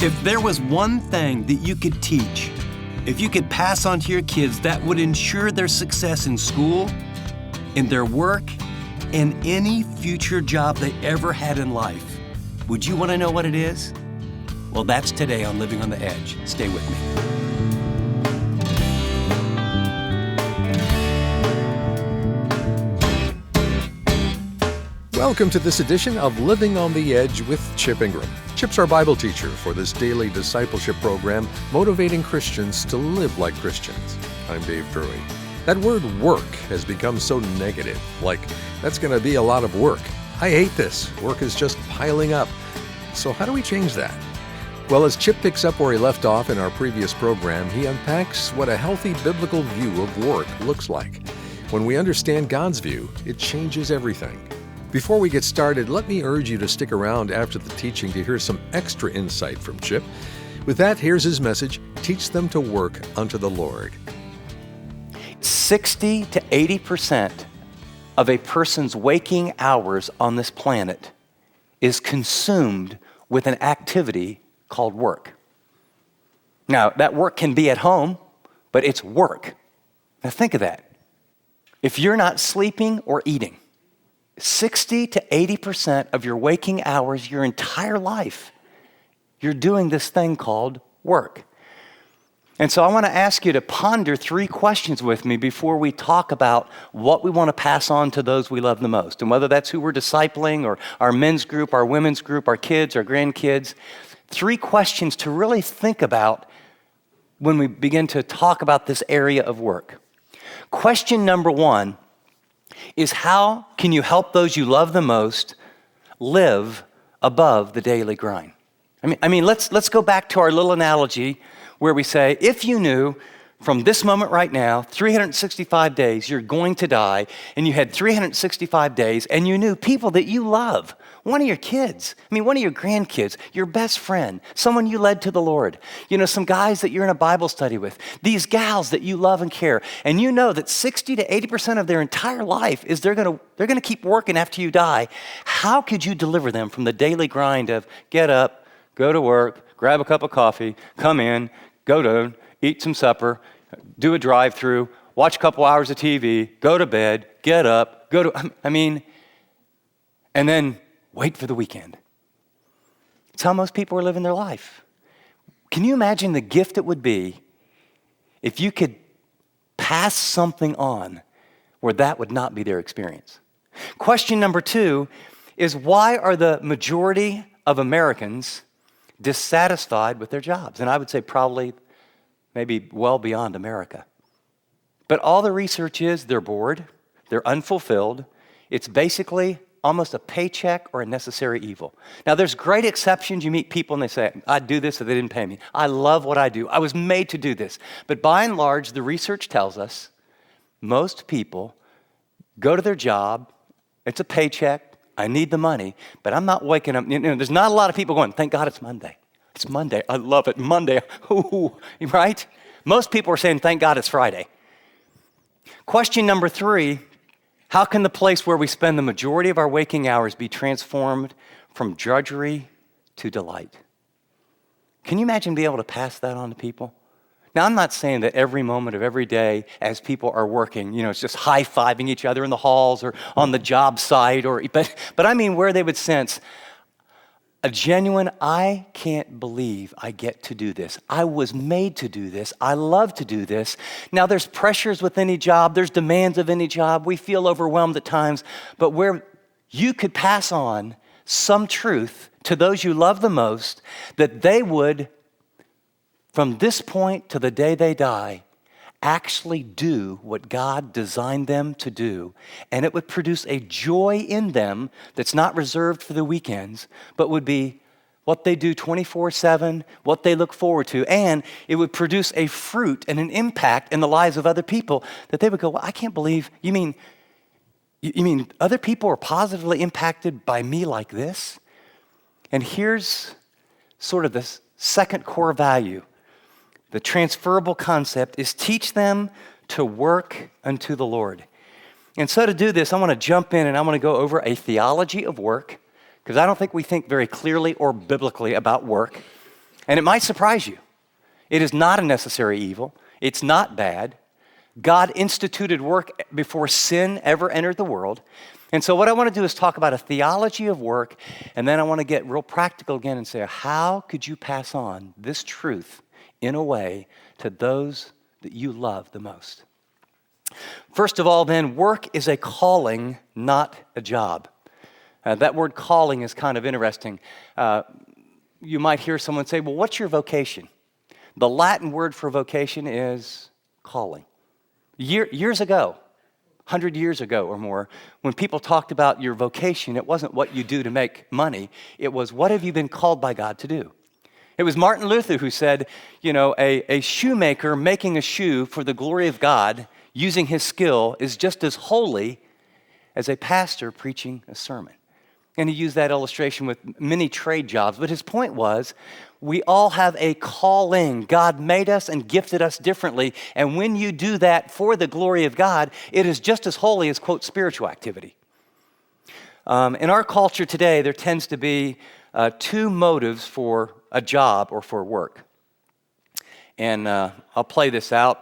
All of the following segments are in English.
If there was one thing that you could teach, if you could pass on to your kids that would ensure their success in school, in their work, and any future job they ever had in life, would you want to know what it is? Well, that's today on Living on the Edge. Stay with me. Welcome to this edition of Living on the Edge with Chip Ingram. Chip's our Bible teacher for this Daily Discipleship program, motivating Christians to live like Christians. I'm Dave Drury. That word work has become so negative, like that's going to be a lot of work. I hate this. Work is just piling up. So how do we change that? Well, as Chip picks up where he left off in our previous program, he unpacks what a healthy biblical view of work looks like. When we understand God's view, it changes everything. Before we get started, let me urge you to stick around after the teaching to hear some extra insight from Chip. With that, here's his message: teach them to work unto the Lord. 60 to 80% of a person's waking hours on this planet is consumed with an activity called work. Now, that work can be at home, but it's work. Now think of that. If you're not sleeping or eating, 60 to 80% of your waking hours, your entire life, you're doing this thing called work. And so I want to ask you to ponder 3 questions with me before we talk about what we want to pass on to those we love the most. And whether that's who we're discipling or our men's group, our women's group, our kids, our grandkids. 3 questions to really think about when we begin to talk about this area of work. Question number 1 is, how can you help those you love the most live above the daily grind? I mean, let's go back to our little analogy where we say, if you knew from this moment right now, 365 days, you're going to die, and you had 365 days, and you knew people that you love, one of your kids, one of your grandkids, your best friend, someone you led to the Lord, some guys that you're in a Bible study with, these gals that you love and care, and you know that 60 to 80% of their entire life is they're gonna keep working after you die. How could you deliver them from the daily grind of get up, go to work, grab a cup of coffee, come in, go to eat some supper, do a drive-through, watch a couple hours of TV, go to bed, get up, and then wait for the weekend. It's how most people are living their life. Can you imagine the gift it would be if you could pass something on where that would not be their experience? Question number 2 is, why are the majority of Americans dissatisfied with their jobs? And I would say probably maybe well beyond America. But all the research is they're bored, they're unfulfilled. It's basically almost a paycheck or a necessary evil. Now, there's great exceptions. You meet people and they say, I'd do this if they didn't pay me. I love what I do. I was made to do this. But by and large, the research tells us most people go to their job, it's a paycheck, I need the money, but I'm not waking up. There's not a lot of people going, thank God it's Monday. It's Monday. I love it. Monday. Ooh, right? Most people are saying, thank God it's Friday. Question number 3, how can the place where we spend the majority of our waking hours be transformed from drudgery to delight? Can you imagine being able to pass that on to people? Now, I'm not saying that every moment of every day as people are working, it's just high-fiving each other in the halls or on the job site, but I mean where they would sense a genuine, I can't believe I get to do this. I was made to do this. I love to do this. Now, there's pressures with any job. There's demands of any job. We feel overwhelmed at times. But where you could pass on some truth to those you love the most, that they would, from this point to the day they die, actually do what God designed them to do, and it would produce a joy in them that's not reserved for the weekends, but would be what they do 24/7, what they look forward to, and it would produce a fruit and an impact in the lives of other people that they would go, well, I can't believe, you mean other people are positively impacted by me like this? And here's sort of this second core value. The transferable concept is teach them to work unto the Lord. And so to do this, I want to jump in and I want to go over a theology of work, because I don't think we think very clearly or biblically about work. And it might surprise you. It is not a necessary evil. It's not bad. God instituted work before sin ever entered the world. And so what I want to do is talk about a theology of work, and then I want to get real practical again and say, how could you pass on this truth in a way to those that you love the most? First of all, then, work is a calling, not a job. That word calling is kind of interesting. You might hear someone say, well, what's your vocation? The Latin word for vocation is calling. Years ago, 100 years ago or more, when people talked about your vocation, it wasn't what you do to make money. It was, what have you been called by God to do? It was Martin Luther who said, a shoemaker making a shoe for the glory of God, using his skill, is just as holy as a pastor preaching a sermon. And he used that illustration with many trade jobs. But his point was, we all have a calling. God made us and gifted us differently. And when you do that for the glory of God, it is just as holy as, quote, spiritual activity. In our culture today, there tends to be two motives for a job or for work. And I'll play this out.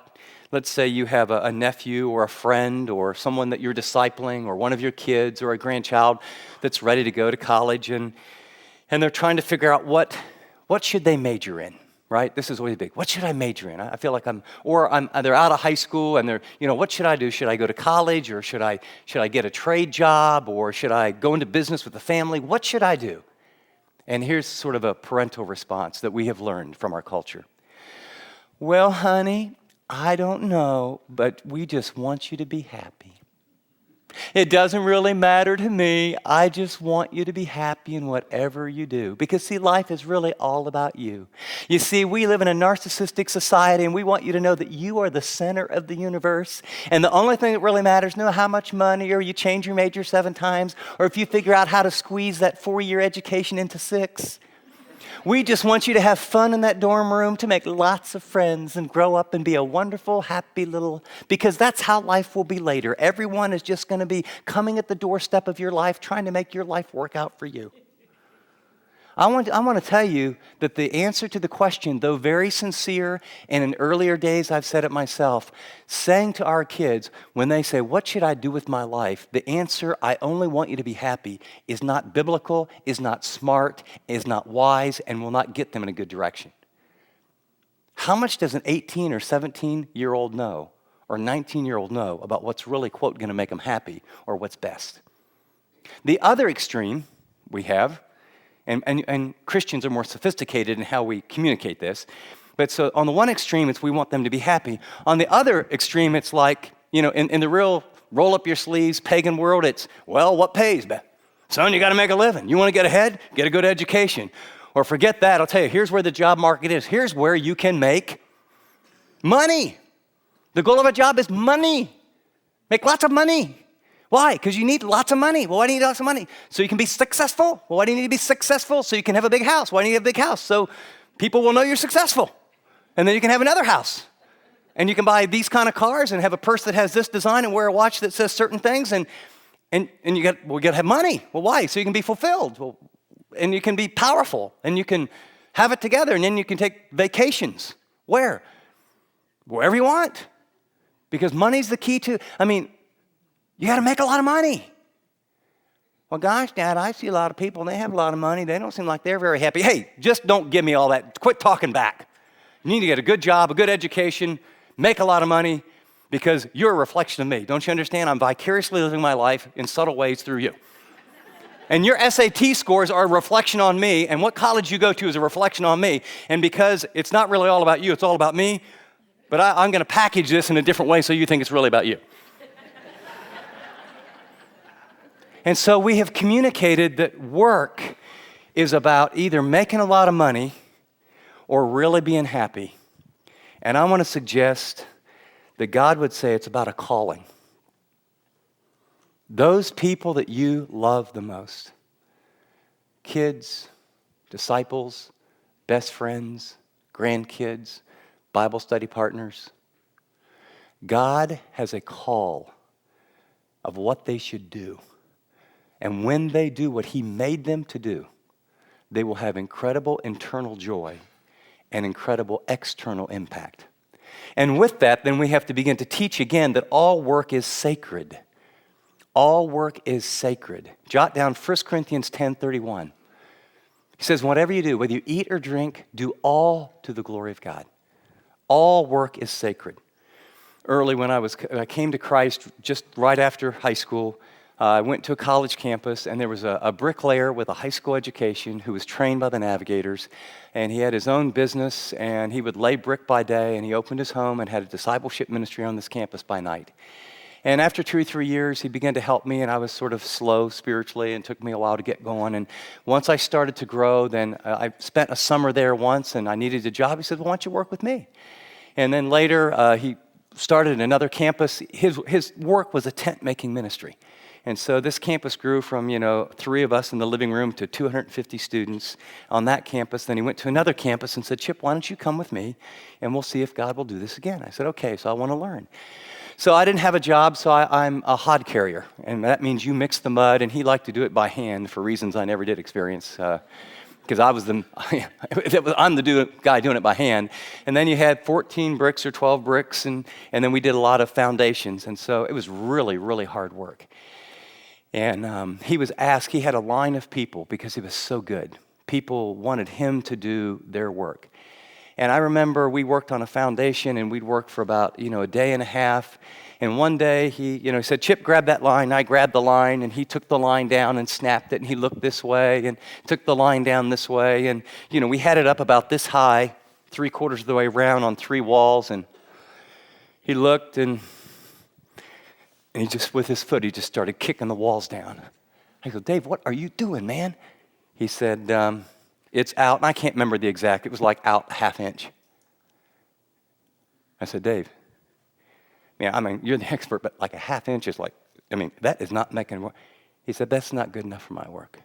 Let's say you have a nephew or a friend or someone that you're discipling or one of your kids or a grandchild that's ready to go to college, and they're trying to figure out what should they major in, right? This is always big. What should I major in? I feel like they're out of high school and they're, what should I do? Should I go to college, or should I get a trade job, or should I go into business with the family? What should I do? And here's sort of a parental response that we have learned from our culture. Well, honey, I don't know, but we just want you to be happy. It doesn't really matter to me. I just want you to be happy in whatever you do. Because, see, life is really all about you. You see, we live in a narcissistic society, and we want you to know that you are the center of the universe. And the only thing that really matters, no how much money, or you change your major 7 times, or if you figure out how to squeeze that 4-year education into 6. We just want you to have fun in that dorm room, to make lots of friends and grow up and be a wonderful, happy because that's how life will be later. Everyone is just going to be coming at the doorstep of your life, trying to make your life work out for you. I want to tell you that the answer to the question, though very sincere, and in earlier days I've said it myself, saying to our kids, when they say, what should I do with my life? The answer, I only want you to be happy, is not biblical, is not smart, is not wise, and will not get them in a good direction. How much does an 18 or 17-year-old know, or 19-year-old know about what's really, quote, going to make them happy, or what's best? The other extreme we have, and Christians are more sophisticated in how we communicate this. But so on the one extreme, it's we want them to be happy. On the other extreme, it's like, in the real roll-up-your-sleeves pagan world, it's, well, what pays? Son, you got to make a living. You want to get ahead? Get a good education. Or forget that. I'll tell you, here's where the job market is. Here's where you can make money. The goal of a job is money. Make lots of money. Why? Because you need lots of money. Well, why do you need lots of money? So you can be successful. Well, why do you need to be successful? So you can have a big house. Why do you need a big house? So people will know you're successful. And then you can have another house. And you can buy these kind of cars and have a purse that has this design and wear a watch that says certain things. And you got to have money. Well, why? So you can be fulfilled. Well, and you can be powerful. And you can have it together. And then you can take vacations. Where? Wherever you want. Because money's the key to, you got to make a lot of money. Well, gosh, Dad, I see a lot of people, and they have a lot of money. They don't seem like they're very happy. Hey, just don't give me all that. Quit talking back. You need to get a good job, a good education, make a lot of money, because you're a reflection of me. Don't you understand? I'm vicariously living my life in subtle ways through you. And your SAT scores are a reflection on me, and what college you go to is a reflection on me. And because it's not really all about you, it's all about me, but I'm going to package this in a different way so you think it's really about you. And so we have communicated that work is about either making a lot of money or really being happy. And I want to suggest that God would say it's about a calling. Those people that you love the most, kids, disciples, best friends, grandkids, Bible study partners, God has a call of what they should do. And when they do what He made them to do, they will have incredible internal joy and incredible external impact. And with that, then we have to begin to teach again that all work is sacred. All work is sacred. Jot down 1 Corinthians 10:31. He says, whatever you do, whether you eat or drink, do all to the glory of God. All work is sacred. Early when I came to Christ just right after high school, I went to a college campus, and there was a bricklayer with a high school education who was trained by the Navigators, and he had his own business, and he would lay brick by day, and he opened his home and had a discipleship ministry on this campus by night. And after 2 or 3 years, he began to help me, and I was sort of slow spiritually, and it took me a while to get going. And once I started to grow, then I spent a summer there once, and I needed a job. He said, well, why don't you work with me? And then later, he started another campus. His work was a tent-making ministry. And so this campus grew from, 3 of us in the living room to 250 students on that campus. Then he went to another campus and said, Chip, why don't you come with me, and we'll see if God will do this again. I said, okay, so I want to learn. So I didn't have a job, so I'm a hod carrier, and that means you mix the mud, and he liked to do it by hand for reasons I never did experience, because I'm the guy doing it by hand. And then you had 14 bricks or 12 bricks, and then we did a lot of foundations, and so it was really, really hard work. And he had a line of people because he was so good. People wanted him to do their work. And I remember we worked on a foundation, and we'd work for about, a day and a half. And one day he said, Chip, grab that line. I grabbed the line, and he took the line down and snapped it, and he looked this way and took the line down this way. And, we had it up about this high, 3/4 of the way around on 3 walls. And he looked, and he just, with his foot, he just started kicking the walls down. I go, Dave, what are you doing, man? He said, it's out, and I can't remember the exact. It was like out 1/2 inch. I said, Dave, you're the expert, but like 1/2 inch is that is not making it work. He said, that's not good enough for my work.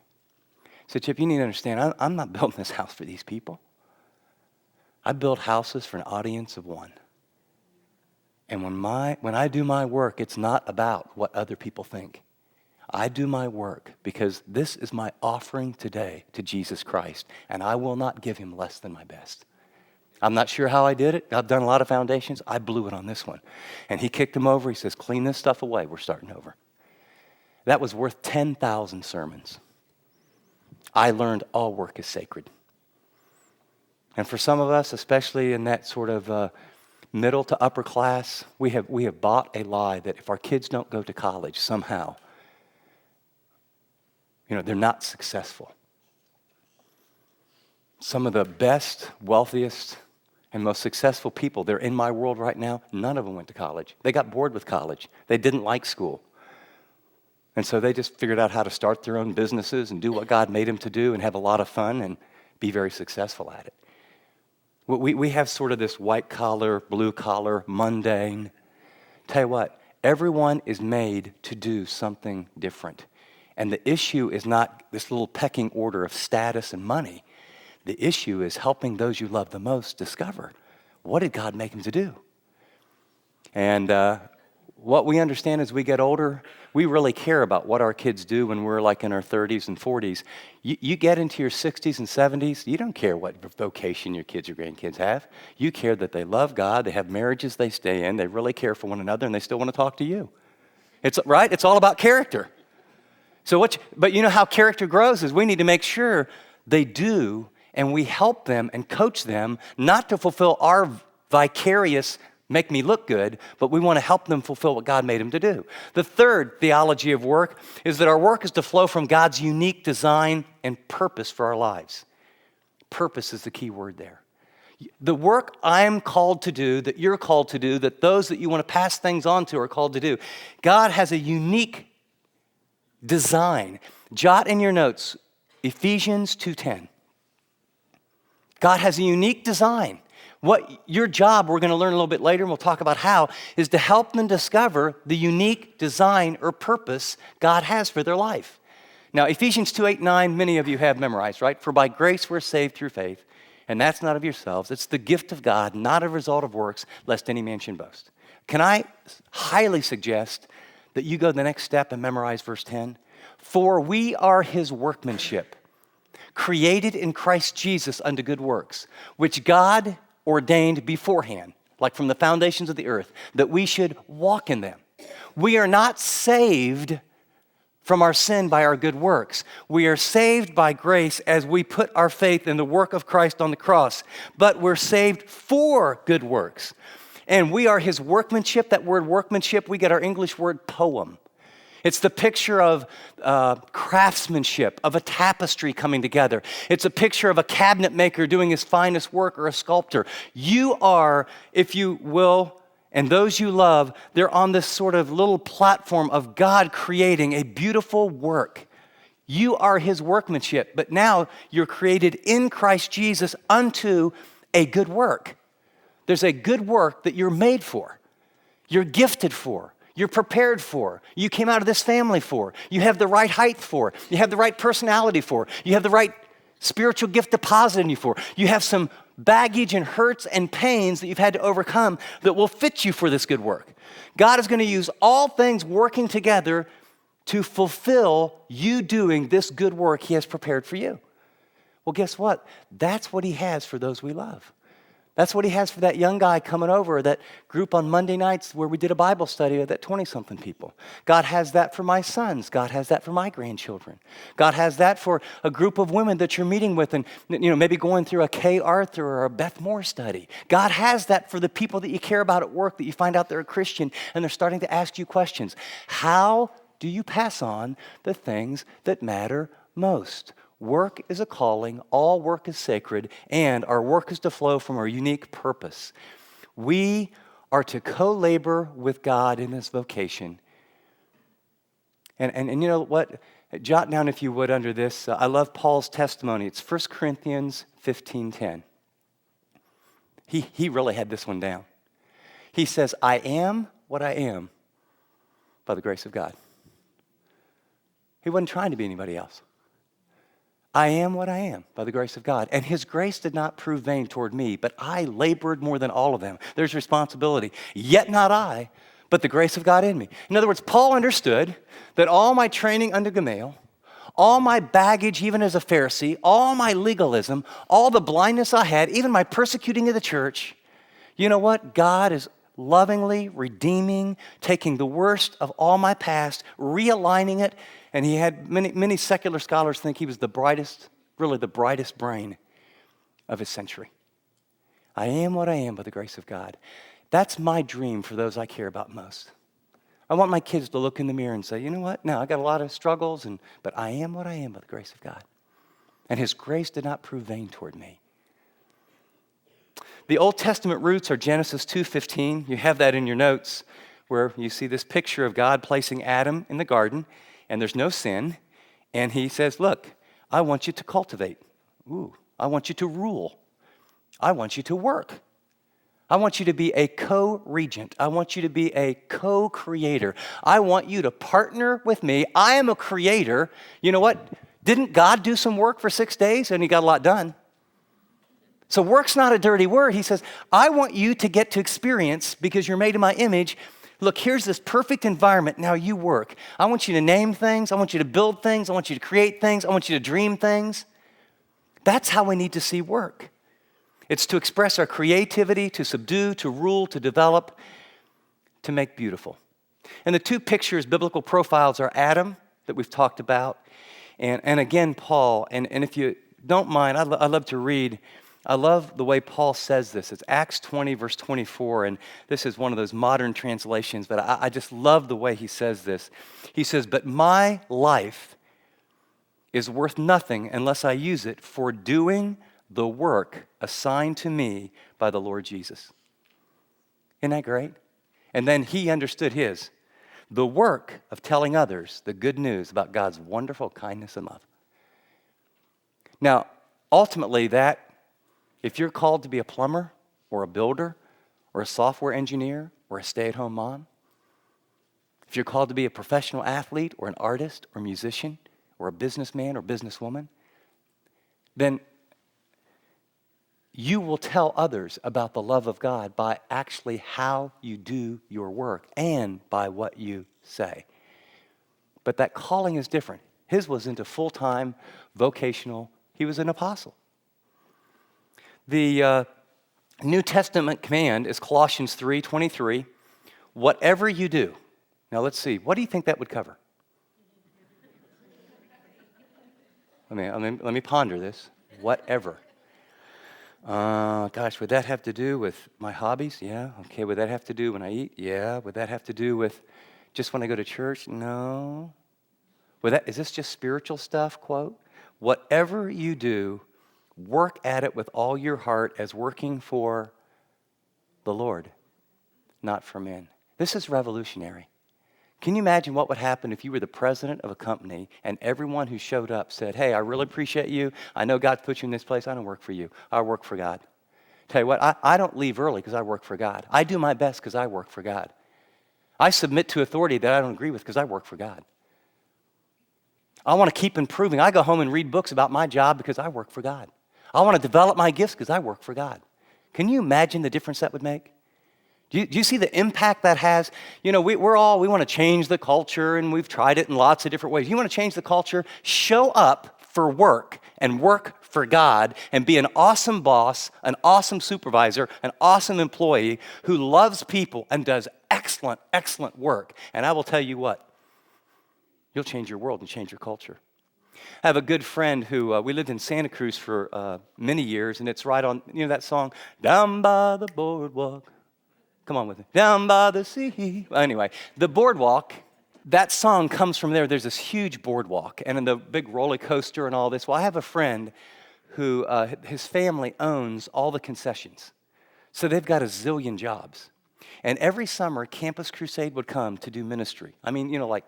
I said, Chip, you need to understand, I'm not building this house for these people. I build houses for an audience of one. And when I do my work, it's not about what other people think. I do my work because this is my offering today to Jesus Christ, and I will not give him less than my best. I'm not sure how I did it. I've done a lot of foundations. I blew it on this one. And he kicked him over. He says, clean this stuff away. We're starting over. That was worth 10,000 sermons. I learned all work is sacred. And for some of us, especially in that sort of middle to upper class, we have bought a lie that if our kids don't go to college somehow, they're not successful. Some of the best, wealthiest, and most successful people, they're in my world right now, none of them went to college. They got bored with college. They didn't like school. And so they just figured out how to start their own businesses and do what God made them to do and have a lot of fun and be very successful at it. We have sort of this white collar, blue collar, mundane. Tell you what, everyone is made to do something different. And the issue is not this little pecking order of status and money. The issue is helping those you love the most discover, what did God make them to do? And what we understand as we get older, we really care about what our kids do when we're like in our 30s and 40s. You get into your 60s and 70s, you don't care what vocation your kids or grandkids have. You care that they love God, they have marriages they stay in, they really care for one another, and they still want to talk to you. It's right? It's all about character. But you know how character grows is we need to make sure they do, and we help them and coach them not to fulfill our vicarious make me look good, but we want to help them fulfill what God made them to do. The third theology of work is that our work is to flow from God's unique design and purpose for our lives. Purpose is the key word there. The work I'm called to do, that you're called to do, that those that you want to pass things on to are called to do, God has a unique design. Jot in your notes, Ephesians 2:10. God has a unique design. What your job, we're going to learn a little bit later, and we'll talk about how, is to help them discover the unique design or purpose God has for their life. Now, Ephesians 2:8-9, many of you have memorized, right? For by grace we're saved through faith, and that's not of yourselves. It's the gift of God, not a result of works, lest any man should boast. Can I highly suggest that you go the next step and memorize verse 10? For we are his workmanship, created in Christ Jesus unto good works, which God ordained beforehand, like from the foundations of the earth, that we should walk in them. We are not saved from our sin by our good works. We are saved by grace as we put our faith in the work of Christ on the cross. But we're saved for good works. And we are his workmanship. That word workmanship, we get our English word poem. It's the picture of craftsmanship, of a tapestry coming together. It's a picture of a cabinet maker doing his finest work, or a sculptor. You are, if you will, and those you love, they're on this sort of little platform of God creating a beautiful work. You are his workmanship, but now you're created in Christ Jesus unto a good work. There's a good work that you're made for. You're gifted for. You're prepared for. You came out of this family for. You have the right height for. You have the right personality for. You have the right spiritual gift deposited in you for. You have some baggage and hurts and pains that you've had to overcome that will fit you for this good work. God is going to use all things working together to fulfill you doing this good work he has prepared for you. Well, guess what? That's what he has for those we love. That's what he has for that young guy coming over, that group on Monday nights where we did a Bible study of that 20-something people. God has that for my sons. God has that for my grandchildren. God has that for a group of women that you're meeting with and maybe going through a Kay Arthur or a Beth Moore study. God has that for the people that you care about at work that you find out they're a Christian and they're starting to ask you questions. How do you pass on the things that matter most? Work is a calling, all work is sacred, and our work is to flow from our unique purpose. We are to co-labor with God in this vocation. And you know what? Jot down, if you would, under this. I love Paul's testimony. It's 1 Corinthians 15:10. He really had this one down. He says, I am what I am by the grace of God. He wasn't trying to be anybody else. I am what I am by the grace of God. And his grace did not prove vain toward me, but I labored more than all of them. There's responsibility. Yet not I, but the grace of God in me. In other words, Paul understood that all my training under Gamaliel, all my baggage even as a Pharisee, all my legalism, all the blindness I had, even my persecuting of the church, you know what? God is lovingly redeeming, taking the worst of all my past, realigning it. And he had many secular scholars think he was the brightest, really the brightest brain of his century. I am what I am by the grace of God. That's my dream for those I care about most. I want my kids to look in the mirror and say, you know what? Now I got a lot of struggles, but I am what I am by the grace of God. And his grace did not prove vain toward me. The Old Testament roots are Genesis 2:15. You have that in your notes where you see this picture of God placing Adam in the garden. And there's no sin. And he says, look, I want you to cultivate. I want you to rule. I want you to work. I want you to be a co-regent. I want you to be a co-creator. I want you to partner with me. I am a creator. You know what? Didn't God do some work for 6 days and he got a lot done? So work's not a dirty word. He says, I want you to get to experience, because you're made in my image. Look, here's this perfect environment. Now you work. I want you to name things. I want you to build things. I want you to create things. I want you to dream things. That's how we need to see work. It's to express our creativity, to subdue, to rule, to develop, to make beautiful. And the two pictures, biblical profiles, are Adam, that we've talked about, and again, Paul. And if you don't mind, I love to read. I love the way Paul says this. It's Acts 20, verse 24, and this is one of those modern translations, but I just love the way he says this. He says, but my life is worth nothing unless I use it for doing the work assigned to me by the Lord Jesus. Isn't that great? And then he understood his, the work of telling others the good news about God's wonderful kindness and love. Now, ultimately, that if you're called to be a plumber or a builder or a software engineer or a stay-at-home mom, if you're called to be a professional athlete or an artist or musician or a businessman or businesswoman, then you will tell others about the love of God by actually how you do your work and by what you say. But that calling is different. His was into full-time vocational He was an apostle. The New Testament command is Colossians 3:23. Whatever you do. Now let's see. What do you think that would cover? Let me ponder this. Whatever. Gosh, would that have to do with my hobbies? Yeah. Okay. Would that have to do when I eat? Yeah. Would that have to do with just when I go to church? No. Is this just spiritual stuff, quote? Whatever you do, work at it with all your heart as working for the Lord, not for men. This is revolutionary. Can you imagine what would happen if you were the president of a company and everyone who showed up said, hey, I really appreciate you. I know God put you in this place. I don't work for you. I work for God. Tell you what, I don't leave early because I work for God. I do my best because I work for God. I submit to authority that I don't agree with because I work for God. I want to keep improving. I go home and read books about my job because I work for God. I want to develop my gifts because I work for God. Can you imagine the difference that would make? Do you see the impact that has? You know, we want to change the culture, and we've tried it in lots of different ways. You want to change the culture? Show up for work and work for God and be an awesome boss, an awesome supervisor, an awesome employee who loves people and does excellent, excellent work. And I will tell you what, you'll change your world and change your culture. I have a good friend who, we lived in Santa Cruz for many years, and it's right on, you know that song, Down by the Boardwalk. Come on with me. Down by the sea. Well, anyway, the boardwalk, that song comes from there. There's this huge boardwalk and the big roller coaster and all this. Well, I have a friend who, his family owns all the concessions. So they've got a zillion jobs. And every summer, Campus Crusade would come to do ministry. I mean, you know, like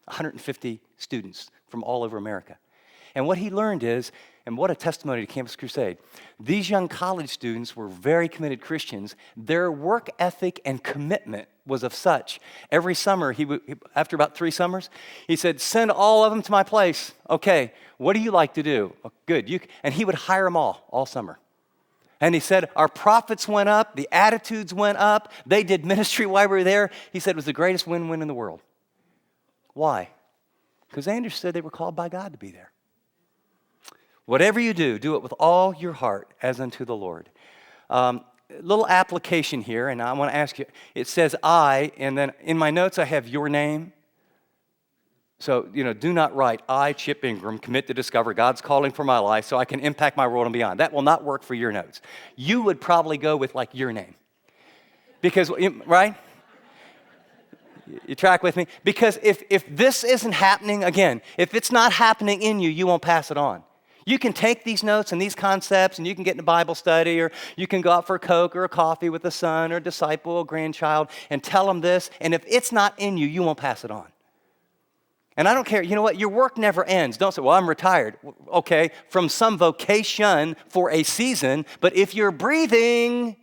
150 students from all over America. And what he learned is, and what a testimony to Campus Crusade, these young college students were very committed Christians. Their work ethic and commitment was of such. Every summer, after about 3 summers, he said, send all of them to my place. Okay, what do you like to do? Oh, good. And he would hire them all summer. And he said, our profits went up, the attitudes went up, they did ministry while we were there. He said it was the greatest win-win in the world. Why? Because they understood they were called by God to be there. Whatever you do, do it with all your heart as unto the Lord. Little application here, and I want to ask you, it says I, and then in my notes I have your name. So, you know, do not write, I, Chip Ingram, commit to discover God's calling for my life so I can impact my world and beyond. That will not work for your notes. You would probably go with like your name. Because, right? You track with me? Because if this isn't happening, again, if it's not happening in you, you won't pass it on. You can take these notes and these concepts and you can get in a Bible study, or you can go out for a Coke or a coffee with a son or a disciple or grandchild and tell them this, and if it's not in you, you won't pass it on. And I don't care, you know what, your work never ends. Don't say, well, I'm retired. Okay, from some vocation for a season, but if you're breathing,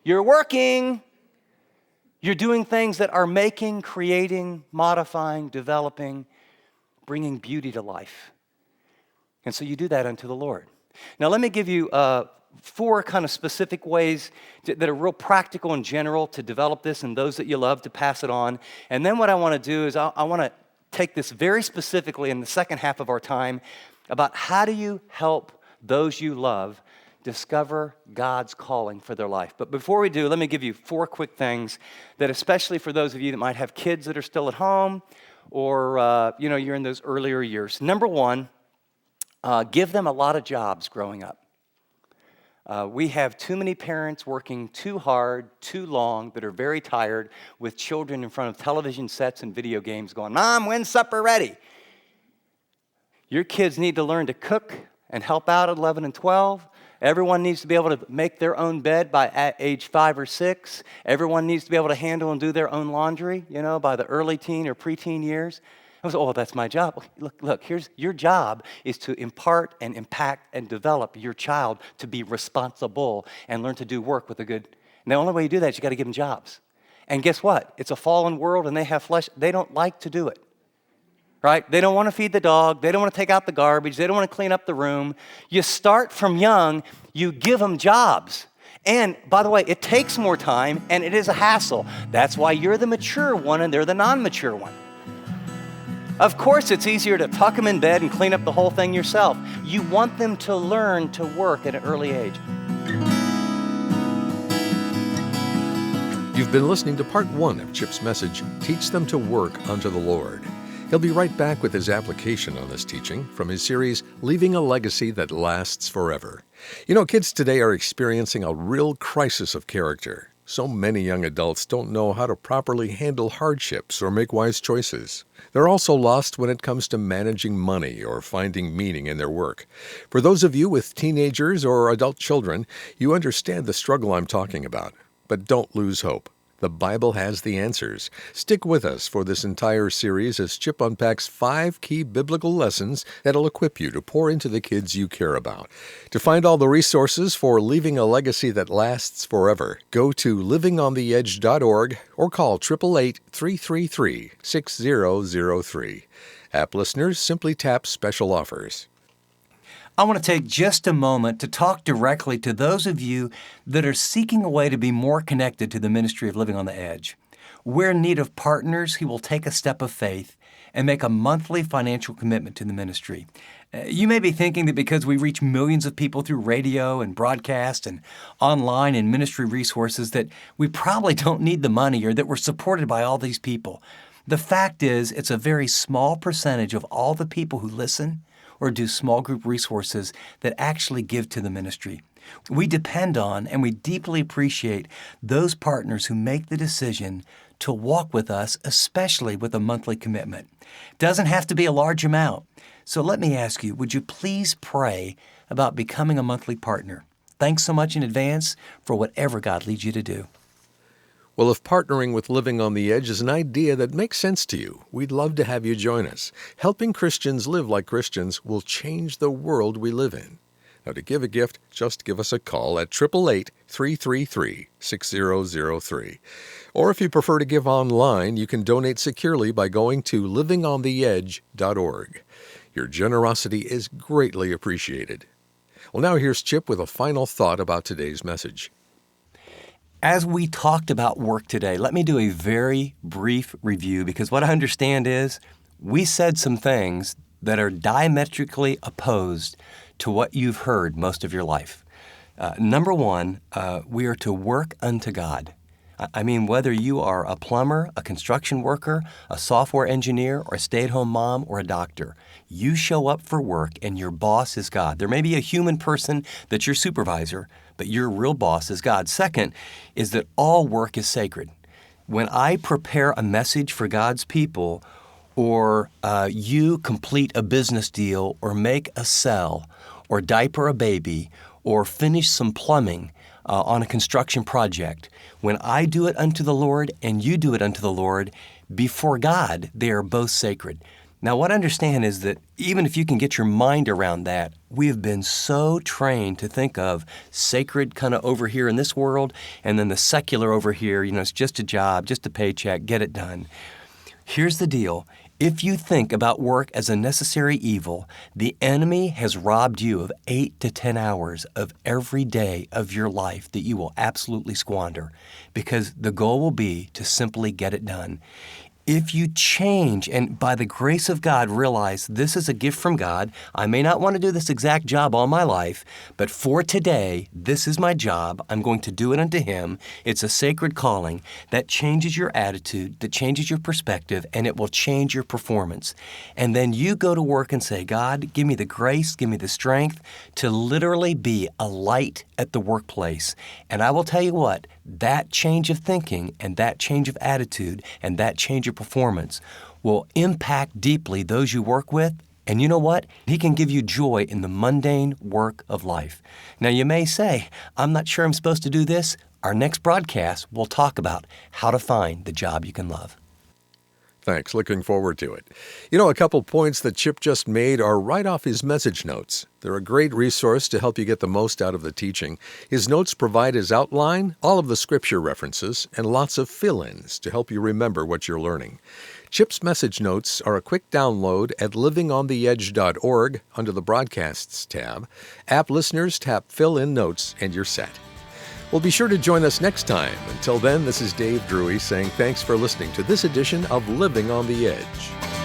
you're working, you're doing things that are making, creating, modifying, developing, bringing beauty to life. And so you do that unto the Lord. Now let me give you 4 kind of specific ways that are real practical and general to develop this, and those that you love to pass it on. And then what I want to do is I want to take this very specifically in the second half of our time about how do you help those you love discover God's calling for their life. But before we do, let me give you 4 quick things that, especially for those of you that might have kids that are still at home, or you know, you're in those earlier years. Number 1, give them a lot of jobs growing up. We have too many parents working too hard, too long, that are very tired with children in front of television sets and video games going, Mom, when's supper ready? Your kids need to learn to cook and help out at 11 and 12. Everyone needs to be able to make their own bed by age 5 or 6. Everyone needs to be able to handle and do their own laundry, you know, by the early teen or preteen years. I was, oh, that's my job. Look, here's your job is to impart and impact and develop your child to be responsible and learn to do work with a good. And the only way you do that is you got to give them jobs. And guess what? It's a fallen world and they have flesh. They don't like to do it, right? They don't want to feed the dog. They don't want to take out the garbage. They don't want to clean up the room. You start from young. You give them jobs. And by the way, it takes more time and it is a hassle. That's why you're the mature one and they're the non-mature one. Of course, it's easier to tuck them in bed and clean up the whole thing yourself. You want them to learn to work at an early age. You've been listening to part 1 of Chip's message, Teach Them to Work Unto the Lord. He'll be right back with his application on this teaching from his series, Leaving a Legacy That Lasts Forever. You know, kids today are experiencing a real crisis of character. So many young adults don't know how to properly handle hardships or make wise choices. They're also lost when it comes to managing money or finding meaning in their work. For those of you with teenagers or adult children, you understand the struggle I'm talking about. But don't lose hope. The Bible has the answers. Stick with us for this entire series as Chip unpacks 5 key biblical lessons that'll equip you to pour into the kids you care about. To find all the resources for leaving a legacy that lasts forever, go to livingontheedge.org or call 888-333-6003. App listeners, simply tap Special Offers. I want to take just a moment to talk directly to those of you that are seeking a way to be more connected to the ministry of Living on the Edge. We're in need of partners who will take a step of faith and make a monthly financial commitment to the ministry. You may be thinking that because we reach millions of people through radio and broadcast and online and ministry resources that we probably don't need the money or that we're supported by all these people. The fact is, it's a very small percentage of all the people who listen or do small group resources that actually give to the ministry. We depend on and we deeply appreciate those partners who make the decision to walk with us, especially with a monthly commitment. It doesn't have to be a large amount. So let me ask you, would you please pray about becoming a monthly partner? Thanks so much in advance for whatever God leads you to do. Well, if partnering with Living on the Edge is an idea that makes sense to you, we'd love to have you join us. Helping Christians live like Christians will change the world we live in. Now, to give a gift, just give us a call at 888-333-6003. Or if you prefer to give online, you can donate securely by going to livingontheedge.org. Your generosity is greatly appreciated. Well, now here's Chip with a final thought about today's message. As we talked about work today, let me do a very brief review because what I understand is we said some things that are diametrically opposed to what you've heard most of your life. Number one, we are to work unto God. I mean, whether you are a plumber, a construction worker, a software engineer, or a stay-at-home mom, or a doctor, you show up for work and your boss is God. There may be a human person that's your supervisor, but your real boss is God. Second is that all work is sacred. When I prepare a message for God's people, or you complete a business deal, or make a cell, or diaper a baby, or finish some plumbing on a construction project, when I do it unto the Lord and you do it unto the Lord, before God, they are both sacred. Now, what I understand is that even if you can get your mind around that, we have been so trained to think of sacred kind of over here in this world, and then the secular over here, it's just a job, just a paycheck, get it done. Here's the deal. If you think about work as a necessary evil, the enemy has robbed you of 8 to 10 hours of every day of your life that you will absolutely squander, because the goal will be to simply get it done. If you change and by the grace of God realize this is a gift from God, I may not want to do this exact job all my life, but for today, this is my job. I'm going to do it unto Him. It's a sacred calling. That changes your attitude, that changes your perspective, and it will change your performance. And then you go to work and say, God, give me the grace, give me the strength to literally be a light at the workplace. And I will tell you what, that change of thinking and that change of attitude and that change of performance will impact deeply those you work with. And you know what? He can give you joy in the mundane work of life. Now, you may say, I'm not sure I'm supposed to do this. Our next broadcast will talk about how to find the job you can love. Thanks. Looking forward to it. A couple points that Chip just made are right off his message notes. They're a great resource to help you get the most out of the teaching. His notes provide his outline, all of the scripture references, and lots of fill-ins to help you remember what you're learning. Chip's message notes are a quick download at livingontheedge.org under the Broadcasts tab. App listeners tap Fill-in Notes and you're set. Well, be sure to join us next time. Until then, this is Dave Drury saying thanks for listening to this edition of Living on the Edge.